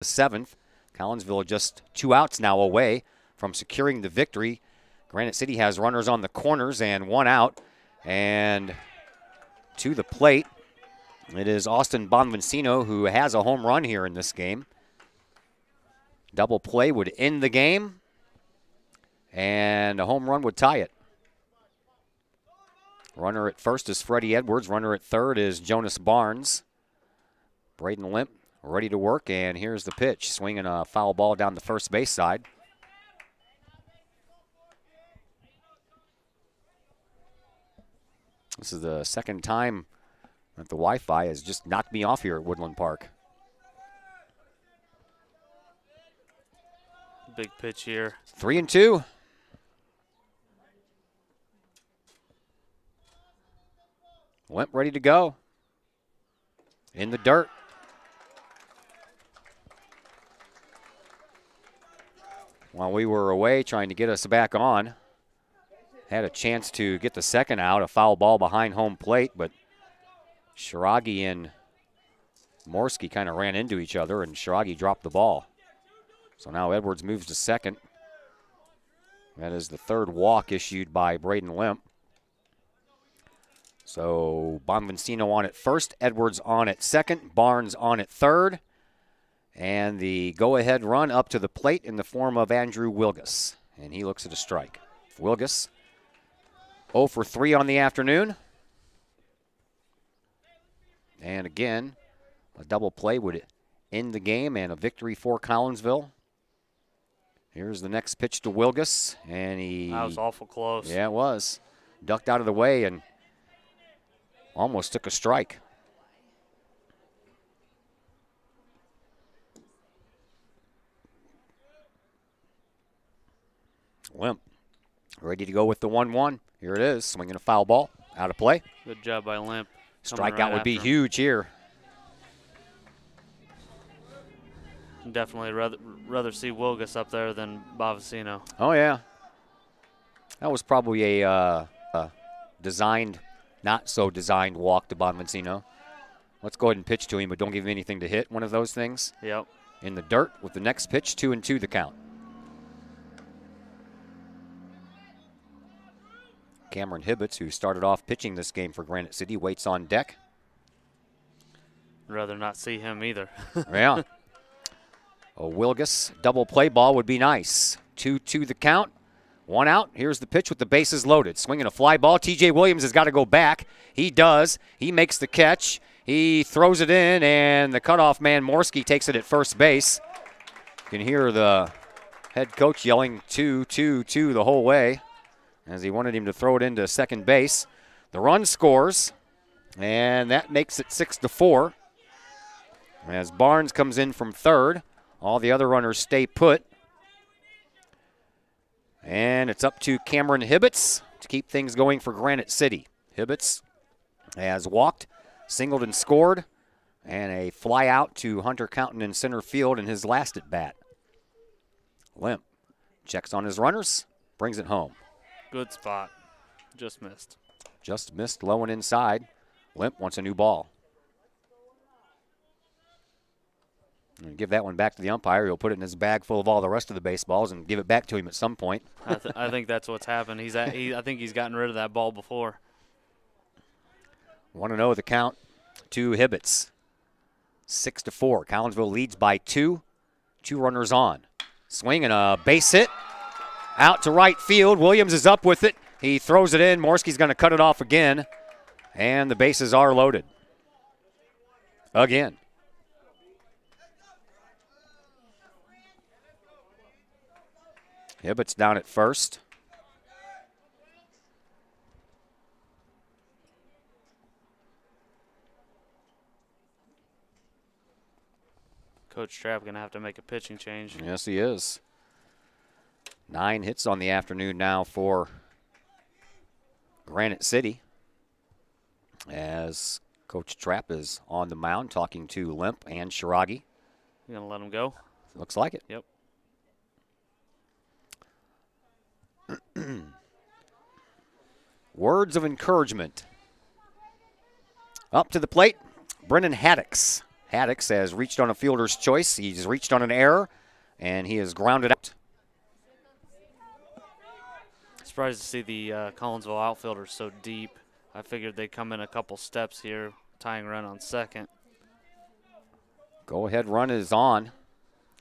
7th. Collinsville just 2 outs now away from securing the victory. Granite City has runners on the corners and 1 out. And to the plate, it is Austin Bonvincino who has a home run here in this game. Double play would end the game, and a home run would tie it. Runner at first is Freddie Edwards. Runner at third is Jonas Barnes. Braden Limp ready to work, and here's the pitch. Swinging a foul ball down the first base side. This is the second time that the Wi-Fi has just knocked me off here at Woodland Park. Big pitch here. 3-2. Limp ready to go. In the dirt. While we were away trying to get us back on, had a chance to get the second out, a foul ball behind home plate, but Shiragi and Morski kind of ran into each other, and Shiragi dropped the ball. So now Edwards moves to second. That is the third walk issued by Braden Limp. So Bonvincino on at first, Edwards on at second, Barnes on at third, and the go-ahead run up to the plate in the form of Andrew Wilgus, and he looks at a strike. Wilgus 0 for 3 on the afternoon. And again, a double play would end the game and a victory for Collinsville. Here's the next pitch to Wilgus, and that was awful close. Yeah, it was. Ducked out of the way and almost took a strike. Limp ready to go with the 1-1. Here it is, swinging a foul ball, out of play. Good job by Limp. Strikeout would be huge here. Definitely rather see Wilgus up there than Bonvincino. Oh, yeah. That was probably a designed, not so designed walk to Bonvincino. Let's go ahead and pitch to him, but don't give him anything to hit. One of those things. Yep. In the dirt with the next pitch, 2-2 the count. Cameron Hibbets, who started off pitching this game for Granite City, waits on deck. I'd rather not see him either. Yeah. A Wilgus double play ball would be nice. 2-2 the count. 1 out. Here's the pitch with the bases loaded. Swinging a fly ball. TJ Williams has got to go back. He does. He makes the catch. He throws it in, and the cutoff man, Morski, takes it at first base. You can hear the head coach yelling 2-2-2 the whole way as he wanted him to throw it into second base. The run scores, and that makes it 6-4. As Barnes comes in from third, all the other runners stay put. And it's up to Cameron Hibbets to keep things going for Granite City. Hibbets has walked, singled and scored, and a fly out to Hunter Counton in center field in his last at bat. Limp checks on his runners, brings it home. Good spot. Just missed. Just missed low and inside. Limp wants a new ball. And give that one back to the umpire. He'll put it in his bag full of all the rest of the baseballs and give it back to him at some point. I think that's what's happened. I think he's gotten rid of that ball before. 1-0 the count to Hibbets. 6-4. Collinsville leads by 2. 2 runners on. Swing and a base hit. Out to right field. Williams is up with it. He throws it in. Morski's going to cut it off again. And the bases are loaded. Again. Hibbets down at first. Coach Trapp going to have to make a pitching change. Yes, he is. 9 hits on the afternoon now for Granite City, as Coach Trapp is on the mound talking to Limp and Shiragi. You going to let him go? Looks like it. Yep. Words of encouragement. Up to the plate, Brennan Haddix. Haddix has reached on a fielder's choice. He's reached on an error, and he has grounded out. Surprised to see the Collinsville outfielders so deep. I figured they'd come in a couple steps here, tying run on second. Go-ahead run is on.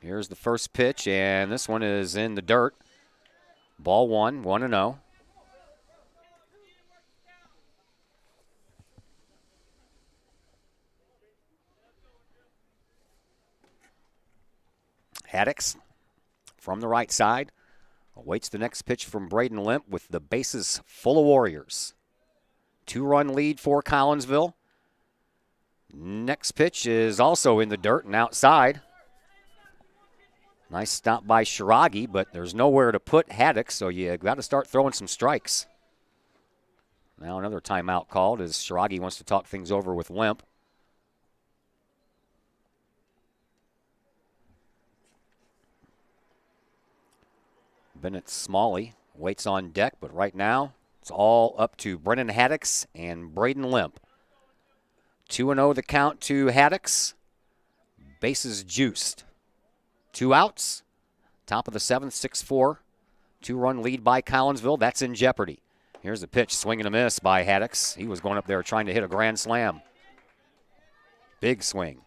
Here's the first pitch, and this one is in the dirt. Ball one, 1-0. Haddix from the right side awaits the next pitch from Braden Limp with the bases full of Warriors. 2-run lead for Collinsville. Next pitch is also in the dirt and outside. Nice stop by Shiragi, but there's nowhere to put Haddix, so you got to start throwing some strikes. Now another timeout called as Shiragi wants to talk things over with Limp. Bennett Smalley waits on deck, but right now it's all up to Brennan Haddix and Braden Limp. 2-0 the count to Haddix. Bases juiced. 2 outs. Top of the 7th, 6-4. 2-run lead by Collinsville. That's in jeopardy. Here's a pitch, swing and a miss by Haddix. He was going up there trying to hit a grand slam. Big swing.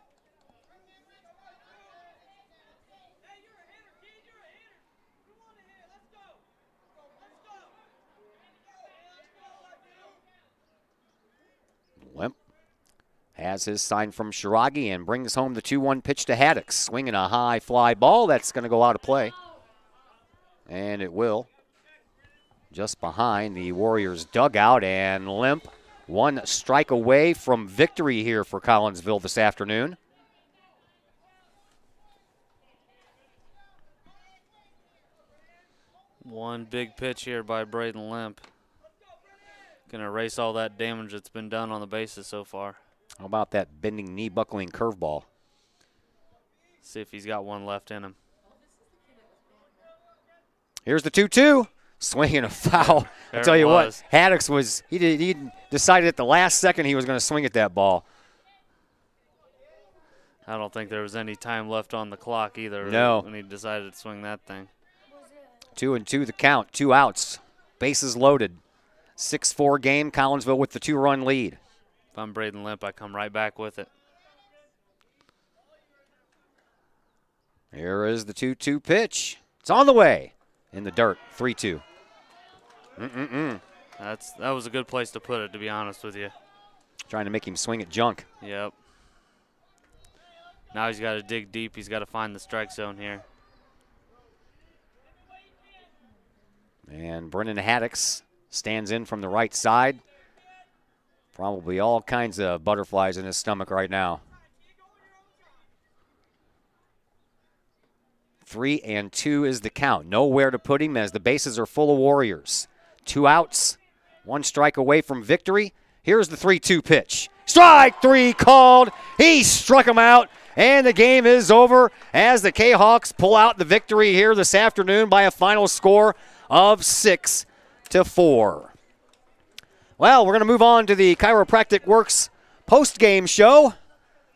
Limp has his sign from Shiragi and brings home the 2-1 pitch to Haddix. Swinging a high fly ball. That's going to go out of play. And it will. Just behind the Warriors dugout, and Limp 1 strike away from victory here for Collinsville this afternoon. One big pitch here by Braden Limp. Going to erase all that damage that's been done on the bases so far. How about that bending knee buckling curveball? See if he's got one left in him. Here's the 2-2. Swinging a foul. I'll tell you what, Haddix was, he decided at the last second he was going to swing at that ball. I don't think there was any time left on the clock either. No. When he decided to swing that thing. 2-2 the count, 2 outs. Bases loaded. 6-4 game, Collinsville with the 2-run lead. If I'm Braden Limp, I come right back with it. Here is the 2-2 pitch. It's on the way. In the dirt, 3-2. That was a good place to put it, to be honest with you. Trying to make him swing at junk. Yep. Now he's got to dig deep. He's got to find the strike zone here. And Brennan Haddix stands in from the right side. Probably all kinds of butterflies in his stomach right now. 3-2 is the count. Nowhere to put him as the bases are full of Warriors. 2 outs, 1 strike away from victory. Here's the 3-2 pitch. Strike 3 called. He struck him out, and the game is over as the Kahawks pull out the victory here this afternoon by a final score of 6-4. Well, we're going to move on to the Chiropractic Works post-game show.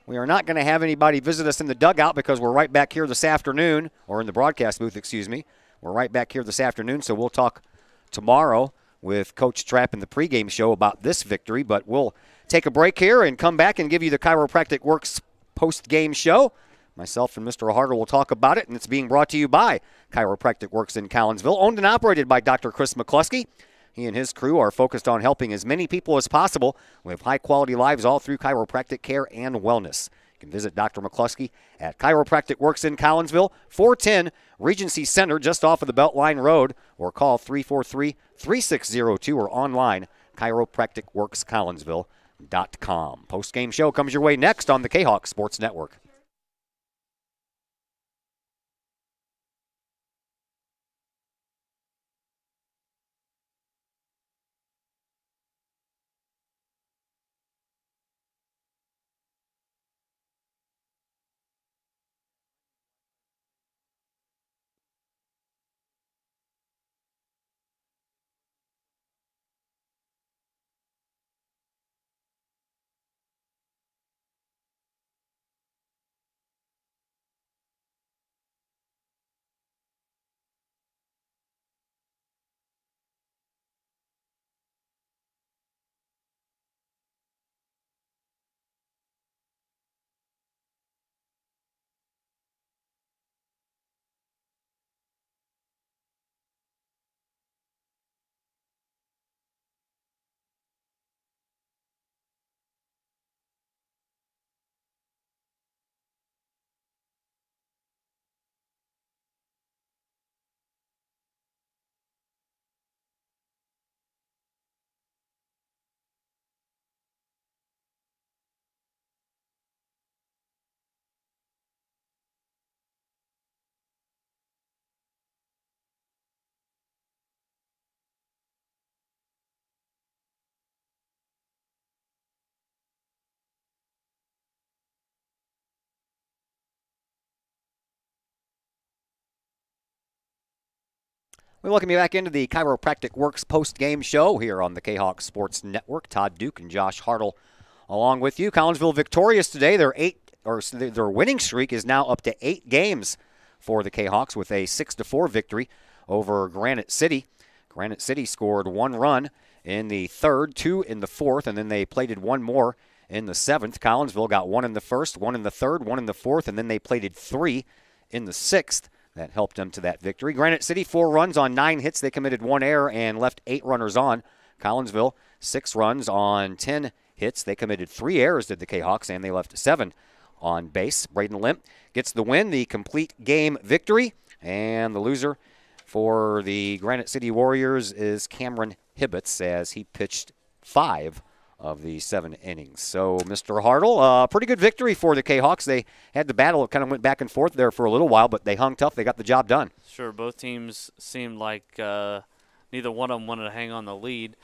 We are not going to have anybody visit us in the dugout because we're right back here this afternoon, or in the broadcast booth, excuse me. We're right back here this afternoon, so we'll talk tomorrow with Coach Trapp in the pregame show about this victory, but we'll take a break here and come back and give you the Chiropractic Works post-game show. Myself and Mr. Harder will talk about it, and it's being brought to you by Chiropractic Works in Collinsville, owned and operated by Dr. Chris McCluskey. He and his crew are focused on helping as many people as possible live high-quality lives all through chiropractic care and wellness. You can visit Dr. McCluskey at Chiropractic Works in Collinsville, 410 Regency Center, just off of the Beltline Road, or call 343-3602 or online, chiropracticworkscollinsville.com. Post-game show comes your way next on the Kahok Sports Network. We welcome you back into the Chiropractic Works post-game show here on the Kahok Sports Network. Todd Duke and Josh Hartle along with you. Collinsville victorious today. Their winning streak is now up to 8 games for the Kahawks with a 6-4 victory over Granite City. Granite City scored 1 run in the third, 2 in the fourth, and then they plated 1 more in the 7th. Collinsville got 1 in the first, 1 in the third, 1 in the fourth, and then they plated 3 in the 6th. That helped them to that victory. Granite City, 4 runs on 9 hits. They committed 1 error and left 8 runners on. Collinsville, 6 runs on 10 hits. They committed 3 errors, did the Kahawks, and they left 7 on base. Braden Limp gets the win, the complete game victory. And the loser for the Granite City Warriors is Cameron Hibbets, as he pitched 5 of the 7 innings. So, Mr. Hartle, pretty good victory for the Kahawks. They had the battle. It kind of went back and forth there for a little while, but they hung tough. They got the job done. Sure, both teams seemed like neither one of them wanted to hang on the lead.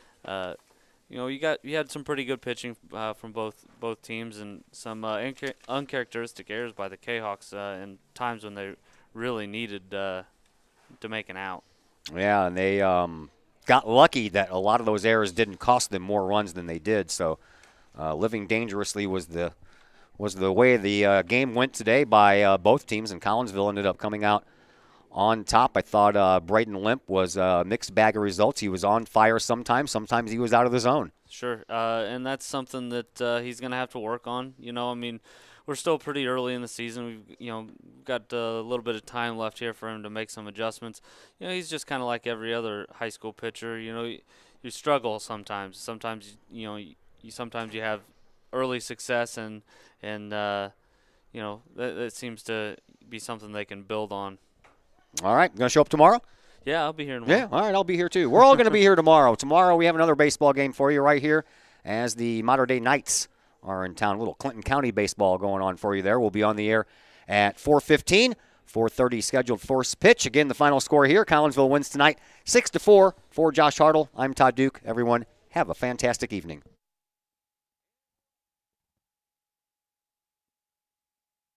You had some pretty good pitching from both teams, and some uncharacteristic errors by the Kahawks in times when they really needed to make an out. Yeah, and they got lucky that a lot of those errors didn't cost them more runs than they did. So, living dangerously was the way the game went today by both teams, and Collinsville ended up coming out on top. I thought Braden Limp was a mixed bag of results. He was on fire sometimes he was out of the zone. Sure, and that's something that he's going to have to work on. We're still pretty early in the season. We've got a little bit of time left here for him to make some adjustments. He's just kind of like every other high school pitcher. You struggle sometimes. Sometimes you have early success, and that seems to be something they can build on. All right, going to show up tomorrow? Yeah, I'll be here tomorrow. Yeah, all right, I'll be here too. We're all going to be here tomorrow. Tomorrow we have another baseball game for you right here as the Mater Dei Knights are in town. A little Clinton County baseball going on for you there. We'll be on the air at 4:15. 4:30 scheduled first pitch. Again, the final score here. Collinsville wins tonight 6-4. For Josh Hartle, I'm Todd Duke. Everyone, have a fantastic evening.